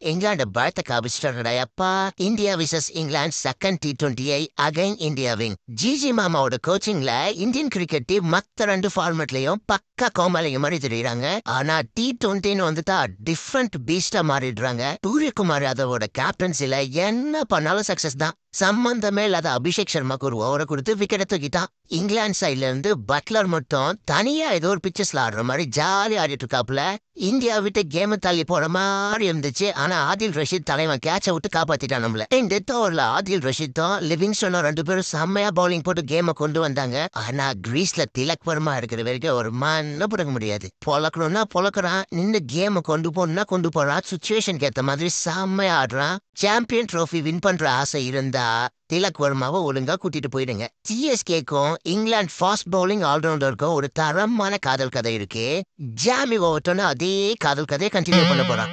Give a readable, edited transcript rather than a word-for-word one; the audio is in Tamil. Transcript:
இங்கிலாந்து பலத்த காபிச்சிட்டாங்கடா அப்பா. India versus England second T20 again India win. ஜிஜி மாமாவோட கோச்சிங்ல இந்தியன் கிரிக்கெட் டீம் மத்த 2 ஃபார்மேட்லயும் பக்கா கோமாளிங்க மாதிரி தெரியுறாங்க. ஆனா T20ன்னு வந்துட்டா டிஃப்ரெண்ட் பீஸ்டா மாறிடுறாங்க. சூரியகுமார் யாதவோட கேப்டன்சில என்ன பண்ணாலும் சக்சஸ் தான். சம்பந்தமே இல்லாத அபிஷேக் சர்மாக்கு ஒரு ஓவரை கொடுத்து விக்கெட்டை தூக்கிட்டான். இங்கிலாந்து சைட்ல இருந்து பட்லர் மட்டும் தனியா ஏதோ ஒரு பிச்சர்ஸ்ல ஆடுற மாதிரி ஜாலி ஆடிட்டு இருக்காப்புல. இந்தியா விட்டு கேம தள்ளி போற மாதிரி இருந்துச்சு. ஆனா ஆதில் ரஷீத் தலைவன் கேட்ச விட்டு காப்பாத்திட்டான் நம்மள. டெத் ஓவர்ல ஆதில் ரஷீத்தும் லிவிங்ஸ்டனும் 2 பேரும் செம்மையா பவுலிங் போட்டு கேம கொண்டு வந்தாங்க. ஆனா கிரீஸ்ல திலக் வர்மா இருக்கிற வரைக்கும் ஒரு மண்ண புடங்க முடியாது. பொழக்கணும்னா பொழக்கிறான், நின்று கேம கொண்டு போனா கொண்டு போறான். சுச்சுவேஷனுக்கு ஏத்த மாதிரி செம்மையா ஆடுறான். சாம்பியன் ட்ரோஃபி வின் பண்ற ஆசை இருந்தா திலக் வர்மாவை ஒழுங்கா கூட்டிட்டு போயிடுங்க. சிஎஸ்கேக்கும் இங்கிலாந்து ஃபாஸ்ட் பவுலிங் ஆல்ரவுண்டருக்கும் ஒரு தரமான காதல் கதை இருக்கு. ஜாமி ஓவர்டோன்னு அதே காதல் கதையை கண்டினியூ பண்ண போறான்.